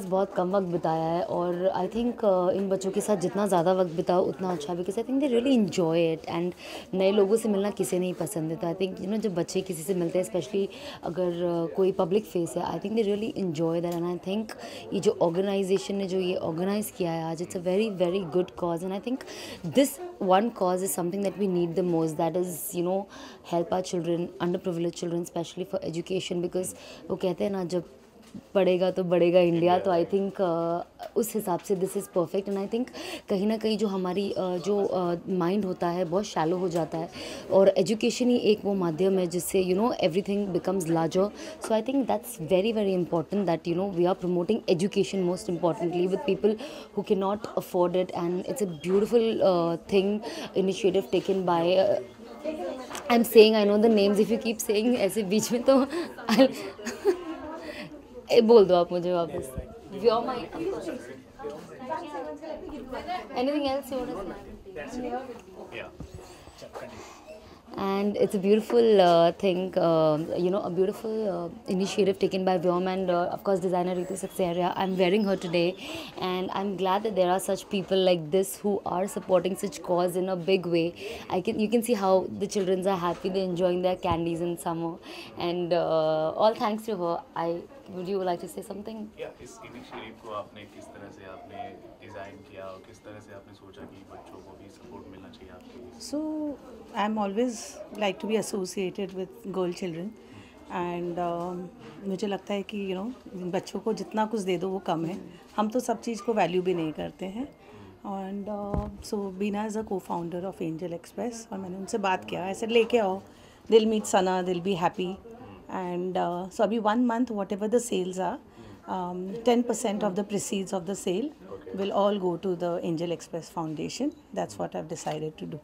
बहुत कम वक्त बिताया है और आई थिंक इन बच्चों के साथ जितना ज़्यादा वक्त बिताओ उतना अच्छा, because I think they really enjoy it. And नए लोगों से मिलना किसे नहीं पसंद है, तो आई थिंक जब बच्चे किसी से मिलते हैं, स्पेशली अगर कोई पब्लिक फेस है, I think they really enjoy that. And I think ये जो ऑर्गेनाइजेशन ने जो ये ऑर्गेनाइज़ किया है आज, it's a very very good cause. And I think this one cause is something that we need the most, that is help our children, underprivileged children, especially for education, because वो कहते हैं ना, जब पढ़ेगा तो बढ़ेगा इंडिया। तो I think उस हिसाब से this is perfect. And I think कहीं ना कहीं जो हमारी जो माइंड होता है बहुत शैलो हो जाता है, और एजुकेशन ही एक वो माध्यम है जिससे everything becomes larger. So I think that's very very important that we are promoting education most importantly with people who can not afford it. And it's a beautiful thing, initiative taken by, I am saying, I know the names, if you keep saying ऐसे बीच में तो बोल दो आप मुझे वापस। Vyoma, anything else you want to say? And it's a beautiful thing, a beautiful initiative taken by Vyom and of course designer Ritu Saxena. I'm wearing her today, and I'm glad that there are such people like this who are supporting such cause in a big way. You can see how the children are happy, they're enjoying their candies in summer, and all thanks to her. Would you like to say something? Yeah, इस initiative को आपने किस तरह से आपने design किया और किस तरह से आपने सोचा कि बच्चों को भी सपोर्ट मिलना चाहिए आपके? So I'm always like to be associated with girl children, and मुझे लगता है कि बच्चों को जितना कुछ दे दो वो कम है। हम तो सब चीज़ को वैल्यू भी नहीं करते हैं। And so Bina is a co-founder of Angel Express, और मैंने उनसे बात किया, ऐसे लेके आओ, दिल मीट सना, दिल बी हैप्पी। एंड सो अभी 1 month whatever the sales are, 10% of the proceeds of the sale will all go to the Angel Express Foundation. That's what I've decided to do.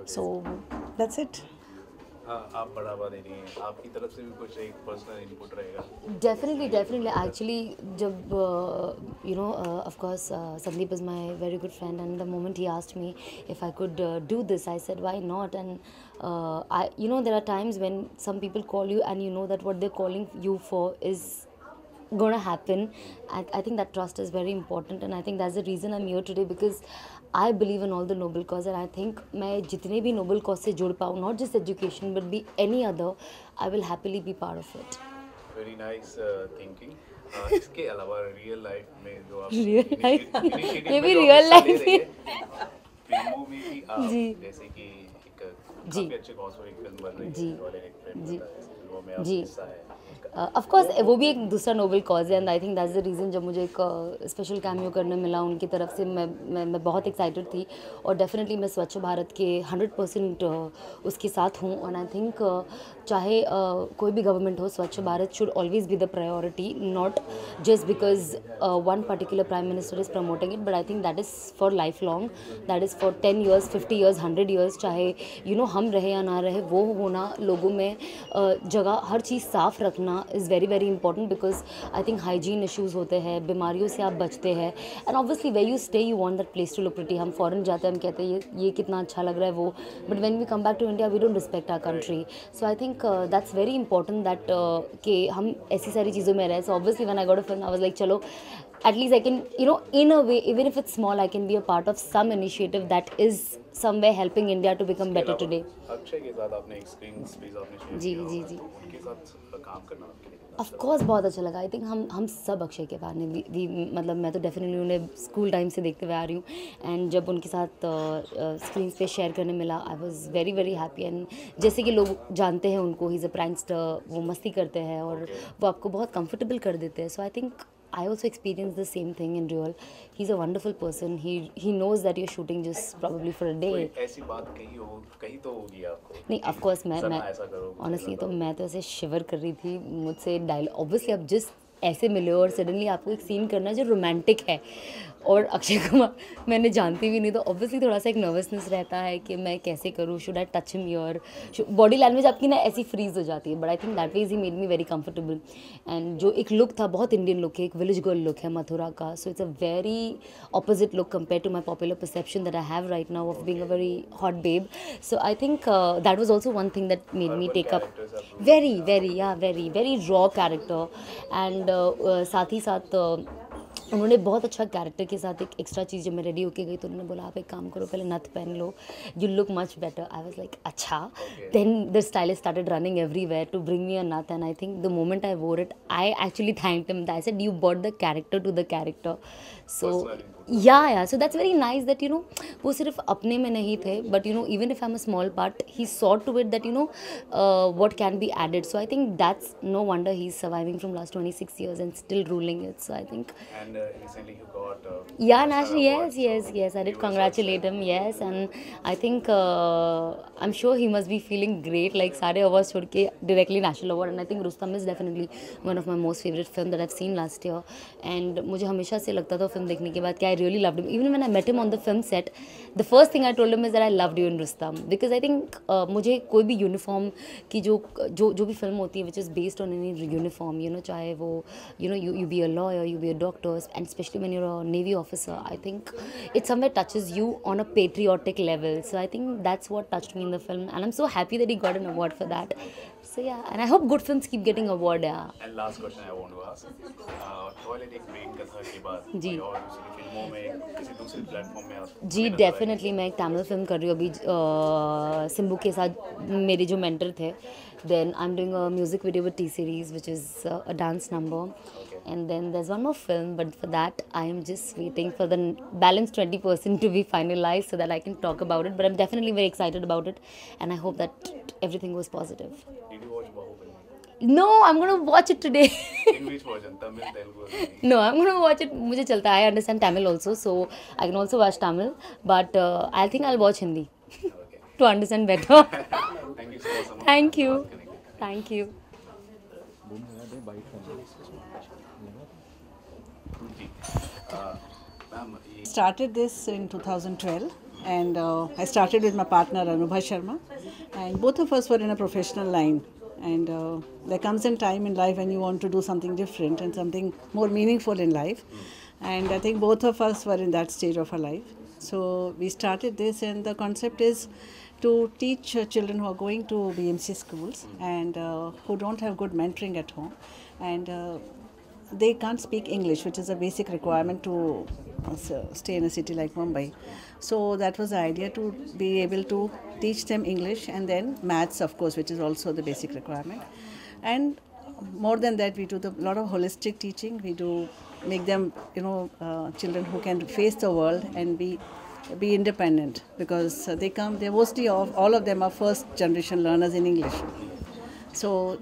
So that's it. आप बढ़ावा दे रही हैं, आपकी तरफ से भी कुछ एक पर्सनल इनपुट रहेगा? Definitely, definitely. Actually, जब of course, Sandeep is my very good friend, and the moment he asked me if I could do this, I said why not. And there are times when some people call you, and you know that what they're calling you for is gonna happen. I think that trust is very important, and I think that's the reason I'm here today, because I believe in all the noble cause, and I think मैं जितने भी noble cause से जुड़ पाऊँ, not just education but be any other, I will happily be part of it. Very nice thinking. इसके अलावा real life में जो आप Real life ये भी जो real हिस्सा ले life रही ही है, फिल्मों में भी आप जी। जैसे कि एक जी। काफी अच्छे कॉस्मेटिक फिल्म बन रही जी। है, वाले एक फ्रेंड जी। बताया, इस फिल्मों में आप जी। हिस्सा है ऑफ कोर्स वो भी एक दूसरा नोबल कॉज है, and I think that's the reason जब मुझे एक स्पेशल कैमियो करने मिला उनकी तरफ से, मैं बहुत एक्साइटेड थी। और डेफिनेटली मैं स्वच्छ भारत के 100% उसके साथ हूँ। और आई थिंक चाहे कोई भी गवर्नमेंट हो, स्वच्छ Bharat should always be the priority, not just because one particular prime minister is promoting it, but I think that is for life long, that is for 10 years, 50 years, 100 years, चाहे हम रहे या ना रहे, वो होना लोगों में जगह, हर चीज़ साफ़ रखना is very very important, because I think hygiene issues होते हैं, बीमारियों से आप बचते हैं। And obviously where you stay you want that place to look pretty. हम फॉरेन जाते हैं, हम कहते हैं ये कितना अच्छा लग रहा है वो, but when we come back to India we don't respect our country. So I think that's very important that कि हम ऐसी सारी चीज़ों में रहें। So obviously when I got a film I was like चलो at least I can, in a way, even if it's small, I can be a part of some initiative that is somewhere helping India to become better today. Akshay के साथ आपने एक screen space आपने share जी, किया जी, होगा, जी। तो उनके साथ काम करना आपके लिए ऑफ कोर्स बहुत अच्छा लगा। आई थिंक हम सब अक्षय के फैन हैं। मतलब मैं तो डेफिनेटली उन्हें स्कूल टाइम से देखते हुए आ रही हूँ, एंड जब उनके साथ स्क्रीन पे शेयर करने मिला, I was very very happy. And जैसे कि लोग जानते हैं उनको, ही इज़ अ प्रैंकस्टर, वो मस्ती करते हैं और वो आपको बहुत कंफर्टेबल कर देते हैं। So I think I also experienced the same thing in real. He's a wonderful person. He knows that you're shooting just probably for a day. कोई ऐसी बात कही तो होगी आपको? नहीं, ऑफ कोर्स मैं ऐसा करो, ऑनेस्टली तो मैं तो ऐसे शिवर कर रही थी। मुझसे डायलॉग, ऑब्वियसली आप जिस ऐसे मिले हो और सडनली आपको एक सीन करना है जो रोमांटिक है, और अक्षय कुमार मैंने जानती भी नहीं, तो ऑब्वियसली थोड़ा सा एक नर्वसनेस रहता है कि मैं कैसे करूँ, should I touch him your, body language आपकी ना ऐसी फ्रीज हो जाती है। But I think that ways he made me very comfortable. And जो एक लुक था, बहुत इंडियन लुक है, एक विलेज गर्ल लुक है मथुरा का। So it's a very opposite look compare to my popular perception that I have right now of being a very hot babe. So I think that was also one thing that made me take up very very raw character. And साथ ही साथ उन्होंने बहुत अच्छा character के साथ एक extra चीज़, जब मैं रेडी होके गई तो उन्होंने बोला आप एक काम करो पहले नथ पहन लो, you look much better. I was like अच्छा। Then the stylist started running everywhere to bring me a nath, and I think the moment I wore it I actually thanked him. I said you bought the character to the character. So yeah so that's very nice that वो सिर्फ अपने में नहीं थे, but even if I am a small part he saw to it that what can be added. So I think that's no wonder he's surviving from last 26 years and still ruling it. So I think And recently you got yeah, Five-Star national, Award, yes, I you did were so congratulate him, yes, and I think I'm sure he must be feeling great, like सारे awards छोड़ के directly national award, and I think Rustam is definitely one of my most favorite film that I've seen last year, and मुझे हमेशा से लगता था film देखने के बाद कि I really loved him. Even when I met him on the film set, the first thing I told him is that I loved you in Rustam, because I think मुझे कोई भी uniform की जो भी film होती है which is based on any uniform, चाहे वो you be a lawyer, you be a doctor, and especially when you're a Navy officer, I think it somewhere touches you on a patriotic level. So I think that's what touched me in the film, and I'm so happy that he got an award for that. So yeah, and I hope good films keep getting award. Yeah. And last question I want to ask, toilet एक break का था के बाद जी। कोई और दूसरी फिल्मों में किसी दूसरे प्लेटफॉर्म में आप जी डेफिनेटली मैं एक तमिल फिल्म कर रही हूँ अभी, सिम्बू के साथ मेरे जो मेंटर थे. Then I am doing a music video with T Series which is a dance number, and then there's one more film, but for that I am just waiting for the balance 20% to be finalized so that I can talk about it, but I'm definitely very excited about it and I hope that everything goes positive. Did you watch Bahubali? No, I'm going to watch it today. In which version? Tamil, Telugu? No, I'm going to watch it. मुझे चलता है, I understand Tamil also, so I can also watch Tamil, but I think I'll watch Hindi to understand better. Thank you so much. Thank you. Thank you. Ma'am, Started this in 2012, and I started with my partner Anubha Sharma, and both of us were in a professional line. And there comes a time in life when you want to do something different and something more meaningful in life, and I think both of us were in that stage of our life. So we started this, and the concept is to teach children who are going to BMC schools and who don't have good mentoring at home, and they can't speak English, which is a basic requirement to stay in a city like Mumbai. So that was the idea, to be able to teach them English and then maths, of course, which is also the basic requirement. And more than that, we do a lot of holistic teaching. We do make them, children who can face the world and be independent, because they're mostly all of them are first generation learners in English. So,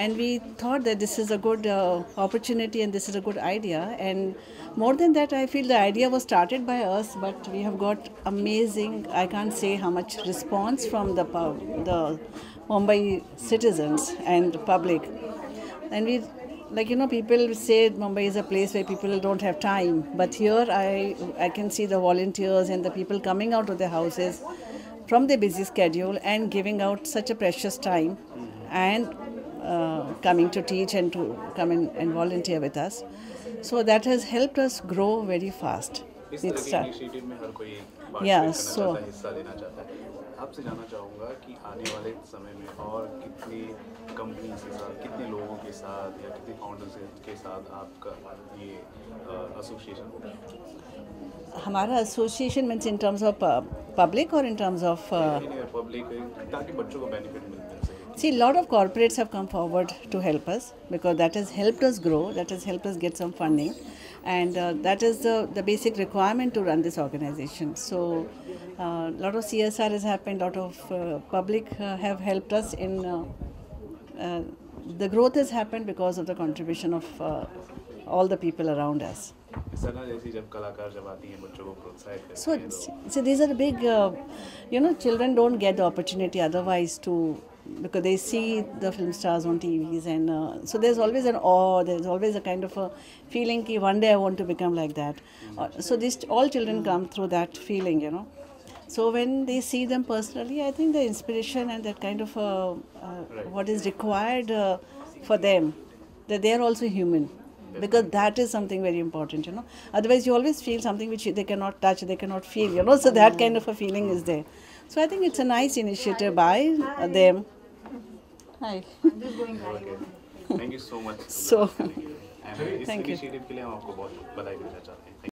and we thought that this is a good opportunity and this is a good idea. And more than that, I feel the idea was started by us, but we have got amazing, I can't say how much response from the Mumbai citizens and public. And we, people say Mumbai is a place where people don't have time, but here I can see the volunteers and the people coming out of their houses from their busy schedule and giving out such a precious time and coming to teach and to come in and volunteer with us. So that has helped us grow very fast. इस तरह के initiative में हर कोई Yeah, participate करना चाहता है, हिस्सा लेना चाहता है. आपसे जानना चाहूँगा कि आने वाले समय में और कितनी कंपनीज के साथ, कितने लोगों के साथ या कितने फाउंडर्स के साथ आपका ये एसोसिएशन होगा? हमारा association means in terms of public और इन टर्म्स ऑफ पब्लिक, ताकि बच्चों को बेनिफिट मिल सके. See, a lot of corporates have come forward to help us, because that has helped us grow, that has helped us get some funding, and that is the basic requirement to run this organization. So a lot of CSR has happened, a lot of public have helped us in the growth has happened because of the contribution of all the people around us. सना जैसी जब कलाकार जब आती हैं बच्चों को प्रोत्साहित करती So, हैं तो so these are the big, children don't get the opportunity otherwise to, because they see the film stars on TVs, and so there's always an awe, there's always a kind of a feeling that one day I want to become like that. So all children come through that feeling, So when they see them personally, I think the inspiration and that kind of what is required for them, that they are also human. Because that is something very important, Otherwise, you always feel something which they cannot touch, they cannot feel, So that kind of a feeling is there. So I think it's a nice initiative by them. Hi. Okay. Thank you so much. So. And इस Thank you. Initiative के लिए हम आपको बहुत बधाई देना चाहते हैं।